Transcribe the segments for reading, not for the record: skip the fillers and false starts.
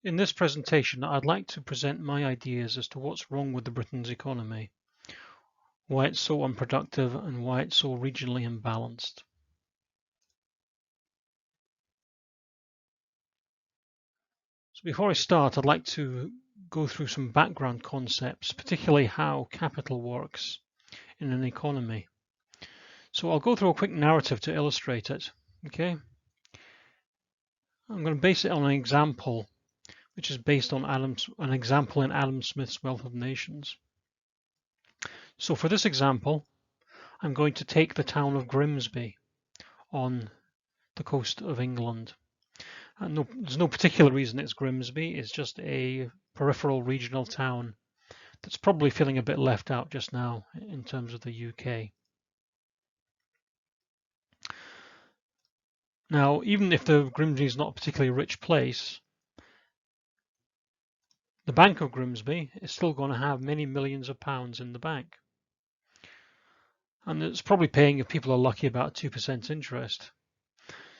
In this presentation, I'd like to present my ideas as to what's wrong with the Britain's economy, why it's so unproductive, and why it's so regionally imbalanced. So before I start, I'd like to go through some background concepts, particularly how capital works in an economy. So I'll go through a quick narrative to illustrate it, okay? I'm going to base it on an example, which is based on an example in Adam Smith's Wealth of Nations. So for this example, I'm going to take the town of Grimsby on the coast of England. There's no particular reason it's Grimsby, it's just a peripheral regional town that's probably feeling a bit left out just now in terms of the UK. Now, even if the Grimsby is not a particularly rich place, the Bank of Grimsby is still going to have many millions of pounds in the bank. And it's probably paying, if people are lucky, about 2% interest.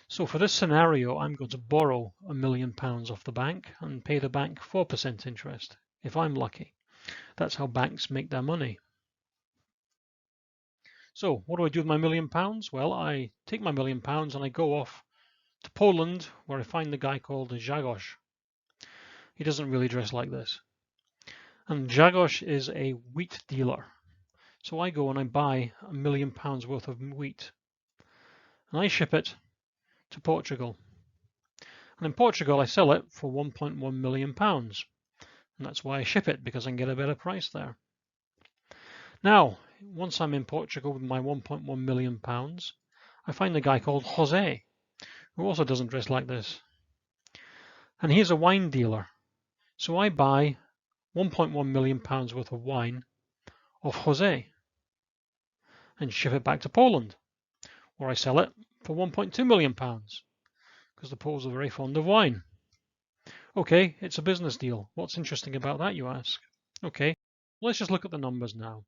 So for this scenario, I'm going to borrow £1 million off the bank and pay the bank 4% interest, if I'm lucky. That's how banks make their money. So what do I do with my £1 million? Well, I take my £1 million and I go off to Poland, where I find the guy called Grzegorz. He doesn't really dress like this. And Grzegorz is a wheat dealer. So I go and I buy £1 million worth of wheat. And I ship it to Portugal. And in Portugal, I sell it for £1.1 million. And that's why I ship it, because I can get a better price there. Now, once I'm in Portugal with my £1.1 million, I find a guy called Jose, who also doesn't dress like this. And he's a wine dealer. So I buy £1.1 million worth of wine off Jose and ship it back to Poland, where I sell it for £1.2 million, because the Poles are very fond of wine. Okay, it's a business deal. What's interesting about that, you ask? Okay, let's just look at the numbers now.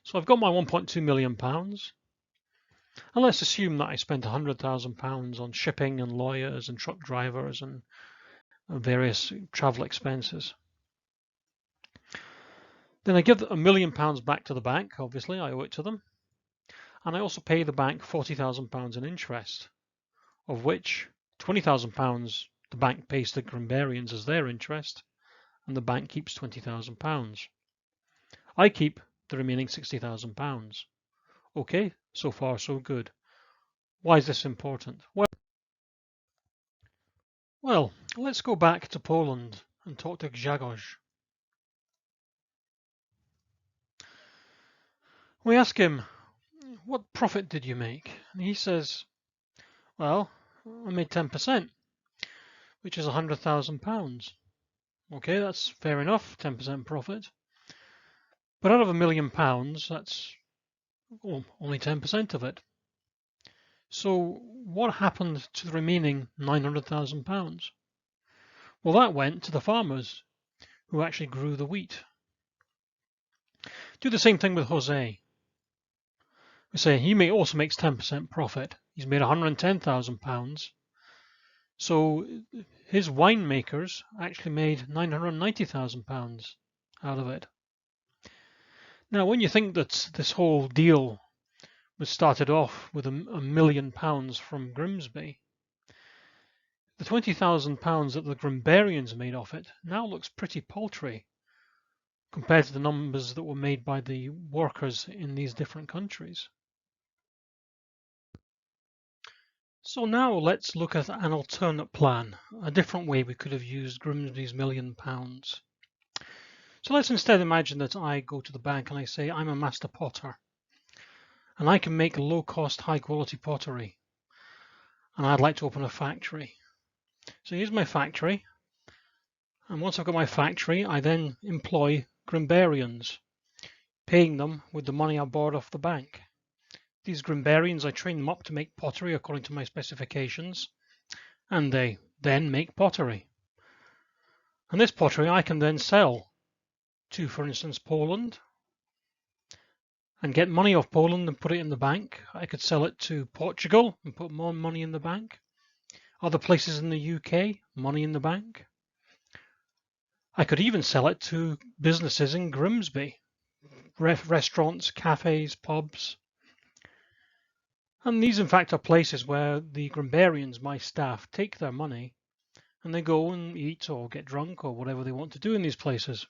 So I've got my £1.2 million, and let's assume that I spent £100,000 on shipping and lawyers and truck drivers and various travel expenses. Then I give £1 million back to the bank, obviously, I owe it to them. And I also pay the bank £40,000 in interest, of which £20,000 the bank pays to Grimbarians as their interest, and the bank keeps £20,000. I keep the remaining £60,000. Okay, so far so good. Why is this important? Well, let's go back to Poland and talk to Grzegorz. We ask him, what profit did you make? And he says, well, I made 10%, which is £100,000. Okay, that's fair enough, 10% profit. But out of £1 million, that's only 10% of it. So what happened to the remaining £900,000? Well, that went to the farmers who actually grew the wheat. Do the same thing with Jose. We say he also makes 10% profit. He's made £110,000. So his winemakers actually made £990,000 out of it. Now, when you think that this whole deal was started off with £1 million from Grimsby, the £20,000 that the Grimbarians made off it now looks pretty paltry compared to the numbers that were made by the workers in these different countries. So now let's look at an alternate plan, a different way we could have used Grimsby's £1 million. So let's instead imagine that I go to the bank and I say I'm a master potter and I can make low-cost, high-quality pottery, and I'd like to open a factory. So here's my factory, and once I've got my factory, I then employ Grimbarians, paying them with the money I borrowed off the bank. These Grimbarians, I train them up to make pottery according to my specifications, and they then make pottery. And this pottery I can then sell to, for instance, Poland, and get money off Poland and put it in the bank. I could sell it to Portugal and put more money in the bank. Other places in the UK, money in the bank. I could even sell it to businesses in Grimsby, restaurants, cafes, pubs. And these, in fact, are places where the Grimbarians, my staff, take their money and they go and eat or get drunk or whatever they want to do in these places.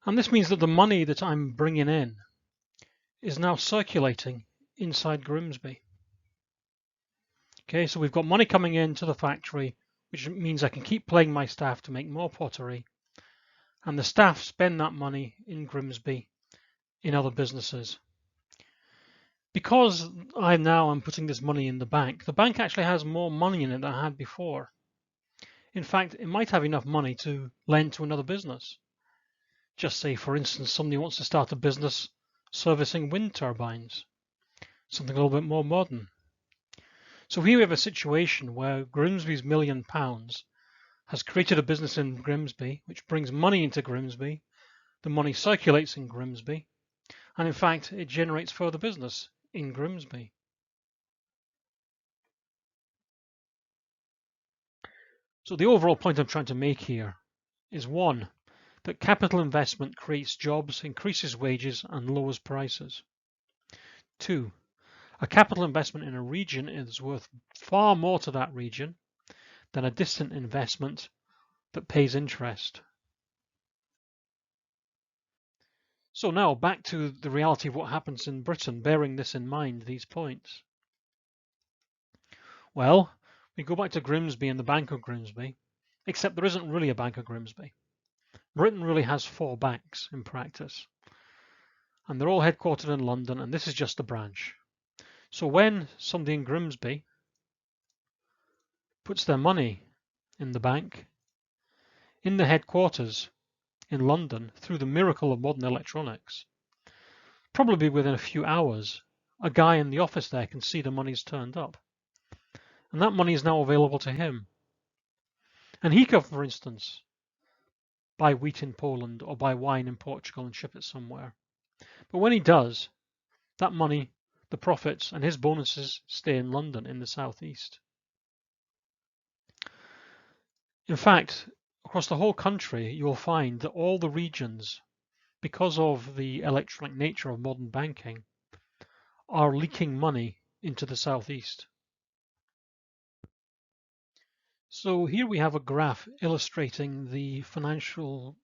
And this means that the money that I'm bringing in is now circulating inside Grimsby. Okay, so we've got money coming into the factory, which means I can keep paying my staff to make more pottery. And the staff spend that money in Grimsby in other businesses. Because I'm putting this money in the bank actually has more money in it than I had before. In fact, it might have enough money to lend to another business. Just say, for instance, somebody wants to start a business servicing wind turbines, something a little bit more modern. So here we have a situation where Grimsby's £1 million has created a business in Grimsby, which brings money into Grimsby. The money circulates in Grimsby, and in fact, it generates further business in Grimsby. So the overall point I'm trying to make here is, one, that capital investment creates jobs, increases wages, and lowers prices. Two, a capital investment in a region is worth far more to that region than a distant investment that pays interest. So now back to the reality of what happens in Britain, bearing this in mind, these points. Well, we go back to Grimsby and the Bank of Grimsby, except there isn't really a Bank of Grimsby. Britain really has 4 banks in practice, and they're all headquartered in London, and this is just a branch. So when somebody in Grimsby puts their money in the bank, in the headquarters in London, through the miracle of modern electronics, probably within a few hours, a guy in the office there can see the money's turned up. And that money is now available to him. And he could, for instance, buy wheat in Poland or buy wine in Portugal and ship it somewhere. But when he does, that money, the profits and his bonuses stay in London in the southeast. In fact, across the whole country, you'll find that all the regions, because of the electronic nature of modern banking, are leaking money into the southeast. So here we have a graph illustrating the financial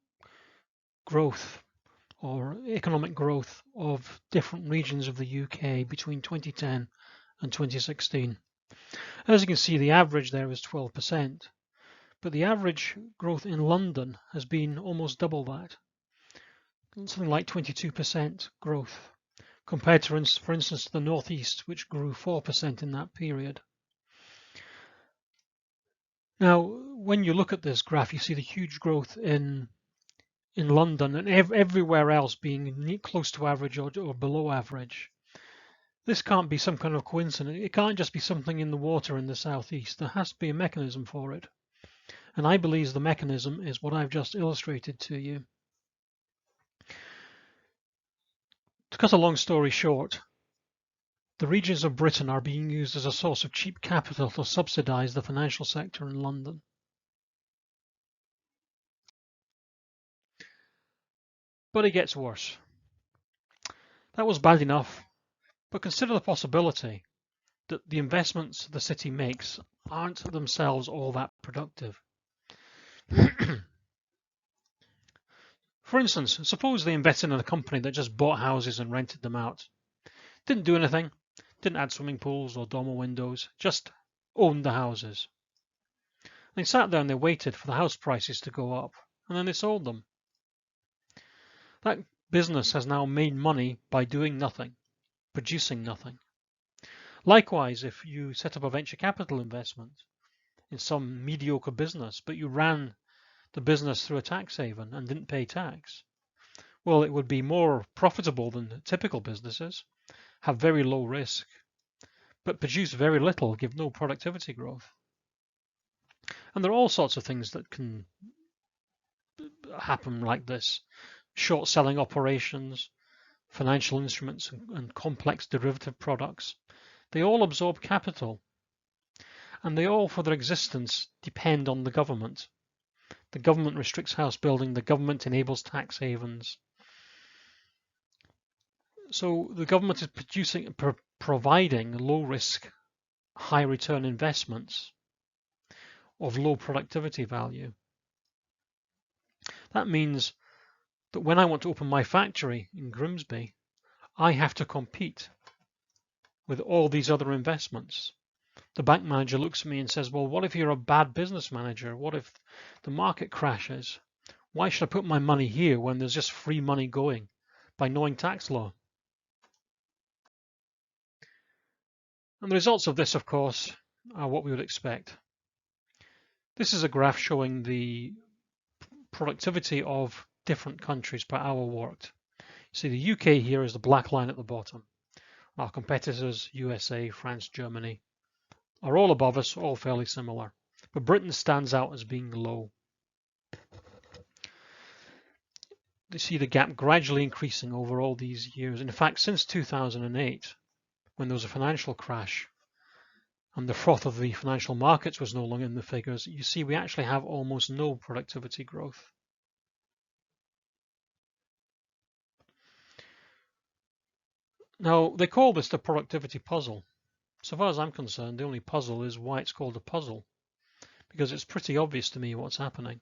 growth or economic growth of different regions of the UK between 2010 and 2016. As you can see, the average there is 12%, but the average growth in London has been almost double that, something like 22% growth, compared to, for instance, the Northeast, which grew 4% in that period. Now, when you look at this graph, you see the huge growth in London and everywhere else being close to average or below average. This can't be some kind of coincidence. It can't just be something in the water in the southeast. There has to be a mechanism for it. And I believe the mechanism is what I've just illustrated to you. To cut a long story short, the regions of Britain are being used as a source of cheap capital to subsidise the financial sector in London. But it gets worse. That was bad enough, but consider the possibility that the investments the city makes aren't themselves all that productive. For instance, suppose they invested in a company that just bought houses and rented them out. Didn't do anything, didn't add swimming pools or dormer windows, just owned the houses. They sat there and they waited for the house prices to go up, and then they sold them. That business has now made money by doing nothing, producing nothing. Likewise, if you set up a venture capital investment in some mediocre business, but you ran the business through a tax haven and didn't pay tax, well, it would be more profitable than typical businesses, have very low risk, but produce very little, give no productivity growth. And there are all sorts of things that can happen like this. Short selling operations, financial instruments, and complex derivative products. They all absorb capital. and they all, for their existence, depend on the government. The government restricts house building, the government enables tax havens. So the government is providing low-risk, high-return investments of low productivity value. That means that when I want to open my factory in Grimsby, I have to compete with all these other investments. The bank manager looks at me and says, well, what if you're a bad business manager? What if the market crashes? Why should I put my money here when there's just free money going by knowing tax law? And the results of this, of course, are what we would expect. This is a graph showing the productivity of different countries per hour worked. See, the UK here is the black line at the bottom. Our competitors, USA, France, Germany, are all above us, all fairly similar. But Britain stands out as being low. You see the gap gradually increasing over all these years. In fact, since 2008, when there was a financial crash and the froth of the financial markets was no longer in the figures, you see we actually have almost no productivity growth. Now, they call this the productivity puzzle. So far as I'm concerned, the only puzzle is why it's called a puzzle, because it's pretty obvious to me what's happening.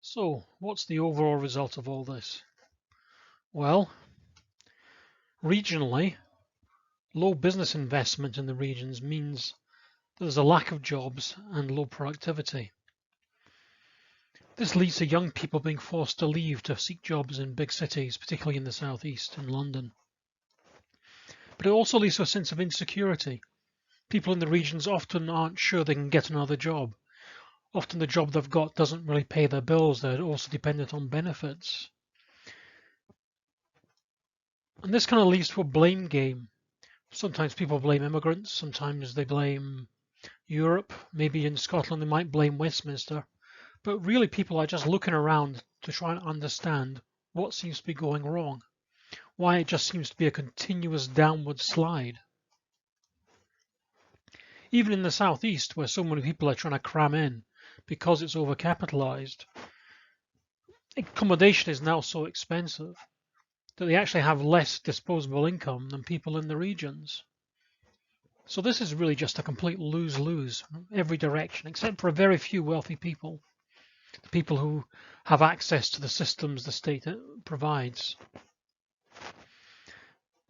So, what's the overall result of all this? Well, regionally, low business investment in the regions means there's a lack of jobs and low productivity. This leads to young people being forced to leave to seek jobs in big cities, particularly in the southeast, in London. But it also leads to a sense of insecurity. People in the regions often aren't sure they can get another job. Often the job they've got doesn't really pay their bills. They're also dependent on benefits. And this kind of leads to a blame game. Sometimes people blame immigrants. Sometimes they blame Europe. Maybe in Scotland they might blame Westminster. But really people are just looking around to try and understand what seems to be going wrong. Why it just seems to be a continuous downward slide. Even in the southeast, where so many people are trying to cram in because it's overcapitalized, accommodation is now so expensive that they actually have less disposable income than people in the regions. So this is really just a complete lose-lose every direction, except for a very few wealthy people, the people who have access to the systems the state provides.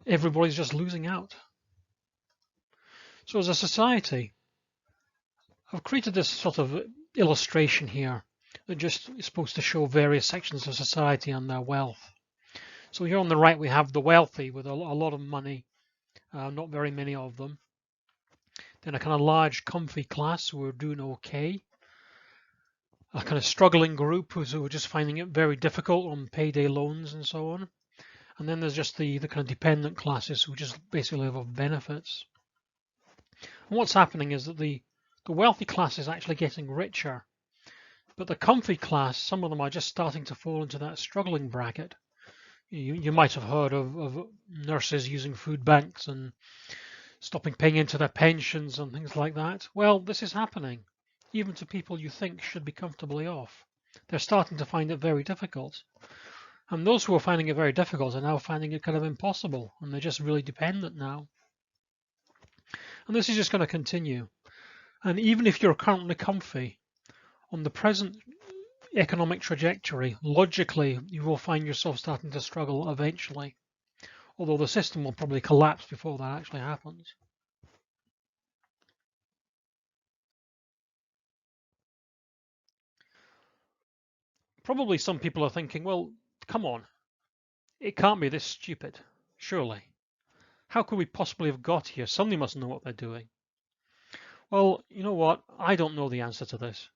Everybody's just losing out. So as a society, I've created this sort of illustration here that just is supposed to show various sections of society and their wealth. So here on the right we have the wealthy with a lot of money, not very many of them. Then a kind of large comfy class who are doing okay. A kind of struggling group who are just finding it very difficult on payday loans and so on. And then there's just the kind of dependent classes who just basically live off benefits. And what's happening is that the wealthy class is actually getting richer, but the comfy class, some of them are just starting to fall into that struggling bracket. You might have heard of nurses using food banks and stopping paying into their pensions and things like that. Well, this is happening, even to people you think should be comfortably off. They're starting to find it very difficult. And those who are finding it very difficult are now finding it kind of impossible, and they're just really dependent now. And this is just going to continue. And even if you're currently comfy, on the present economic trajectory, logically, you will find yourself starting to struggle eventually, although the system will probably collapse before that actually happens. Probably some people are thinking, well, come on, it can't be this stupid, surely. How could we possibly have got here? Somebody must know what they're doing. Well, you know what? I don't know the answer to this.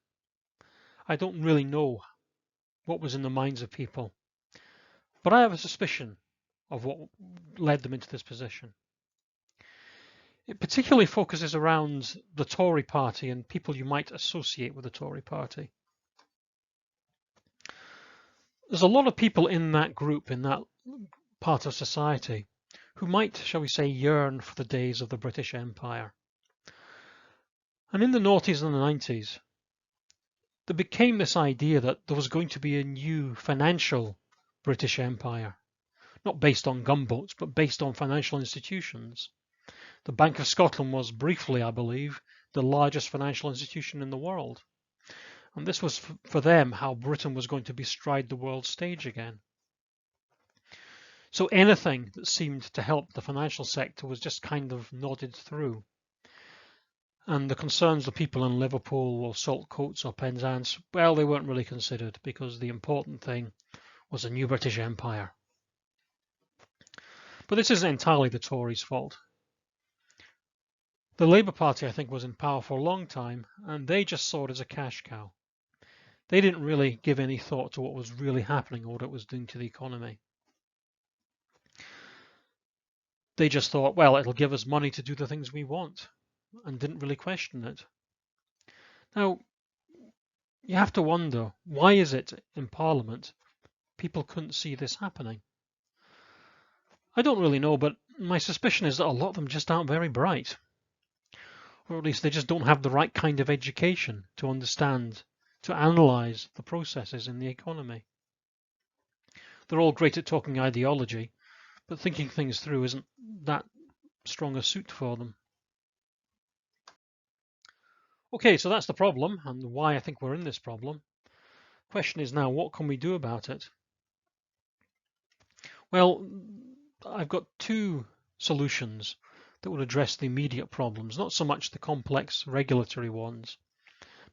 I don't really know what was in the minds of people. But I have a suspicion of what led them into this position. It particularly focuses around the Tory party and people you might associate with the Tory party. There's a lot of people in that group, in that part of society, who might, shall we say, yearn for the days of the British Empire. And in the noughties and the 90s, there became this idea that there was going to be a new financial British Empire, not based on gunboats, but based on financial institutions. The Bank of Scotland was briefly, I believe, the largest financial institution in the world. And this was for them how Britain was going to bestride the world stage again. So anything that seemed to help the financial sector was just kind of nodded through. And the concerns of people in Liverpool or Saltcoats or Penzance, well, they weren't really considered because the important thing was a new British Empire. But this isn't entirely the Tories' fault. The Labour Party, I think, was in power for a long time, and they just saw it as a cash cow. They didn't really give any thought to what was really happening or what it was doing to the economy. They just thought, well, it'll give us money to do the things we want, and didn't really question it. Now, you have to wonder, why is it in Parliament people couldn't see this happening? I don't really know, but my suspicion is that a lot of them just aren't very bright. Or at least they just don't have the right kind of education to understand, to analyse the processes in the economy. They're all great at talking ideology, but thinking things through isn't that strong a suit for them. Okay, so that's the problem and why I think we're in this problem. Question is now, what can we do about it? Well, I've got two solutions that would address the immediate problems, not so much the complex regulatory ones,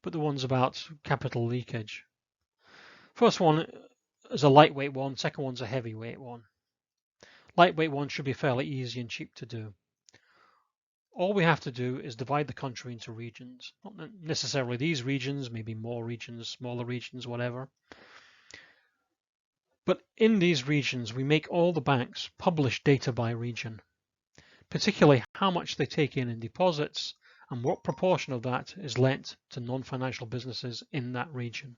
but the ones about capital leakage. First one is a lightweight one, second one's a heavyweight one. Lightweight one should be fairly easy and cheap to do. All we have to do is divide the country into regions. Not necessarily these regions, maybe more regions, smaller regions, whatever. But in these regions, we make all the banks publish data by region, particularly how much they take in deposits and what proportion of that is lent to non-financial businesses in that region.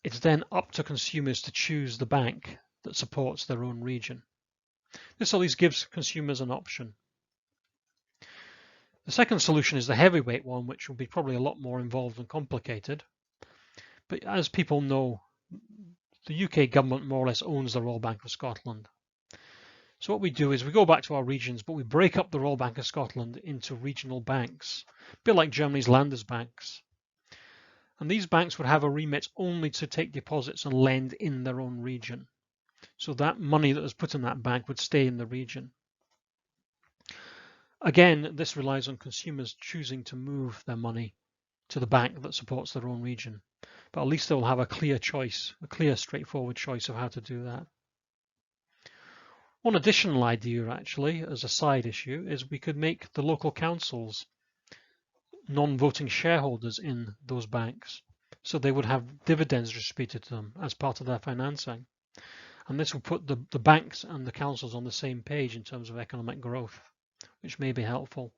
It's then up to consumers to choose the bank that supports their own region. This at least gives consumers an option. The second solution is the heavyweight one, which will be probably a lot more involved and complicated. But as people know, the UK government more or less owns the Royal Bank of Scotland. So what we do is we go back to our regions, but we break up the Royal Bank of Scotland into regional banks, a bit like Germany's Landesbanks. And these banks would have a remit only to take deposits and lend in their own region. So that money that was put in that bank would stay in the region. Again, this relies on consumers choosing to move their money to the bank that supports their own region. But at least they'll have a clear choice, a clear, straightforward choice of how to do that. One additional idea, actually, as a side issue, is we could make the local councils non-voting shareholders in those banks. So they would have dividends distributed to them as part of their financing. And this will put the banks and the councils on the same page in terms of economic growth, which may be helpful.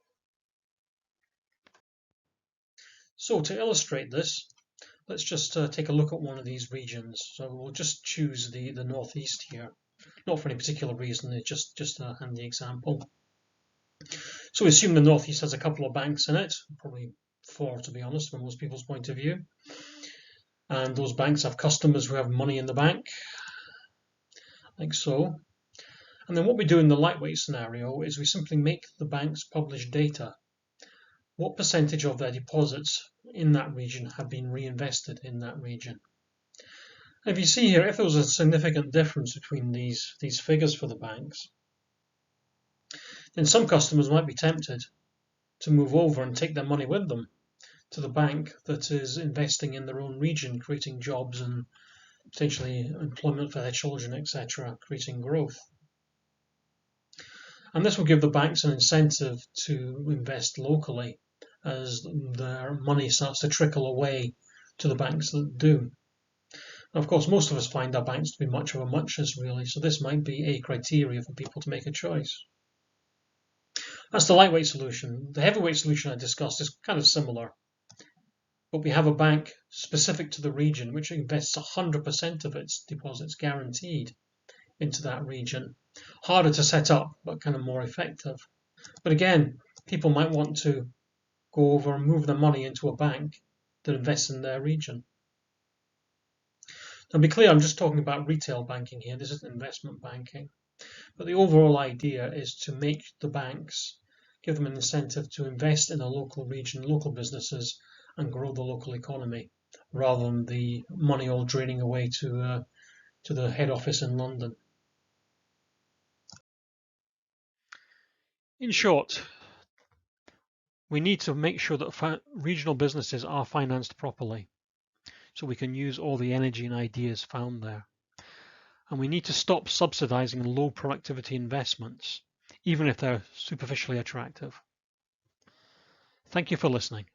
So to illustrate this, let's just take a look at one of these regions. So we'll just choose the northeast here, not for any particular reason, it's just a handy example. So we assume the northeast has a couple of banks in it, probably 4 to be honest, from most people's point of view. And those banks have customers who have money in the bank, like so. And then what we do in the lightweight scenario is we simply make the banks publish data. What percentage of their deposits in that region have been reinvested in that region? And if you see here, if there was a significant difference between these figures for the banks, then some customers might be tempted to move over and take their money with them to the bank that is investing in their own region, creating jobs and potentially employment for their children, etc., creating growth. And this will give the banks an incentive to invest locally as their money starts to trickle away to the banks that do. Now, of course, most of us find our banks to be much of a muchness, really, so this might be a criteria for people to make a choice. That's the lightweight solution. The heavyweight solution I discussed is kind of similar, but we have a bank specific to the region which invests 100% of its deposits guaranteed into that region. Harder to set up, but kind of more effective. But again, people might want to go over and move their money into a bank that invests in their region. Now, be clear, I'm just talking about retail banking here. This isn't investment banking. But the overall idea is to make the banks, give them an incentive to invest in a local region, local businesses, and grow the local economy, rather than the money all draining away to the head office in London. In short, we need to make sure that regional businesses are financed properly, so we can use all the energy and ideas found there. And we need to stop subsidizing low productivity investments, even if they're superficially attractive. Thank you for listening.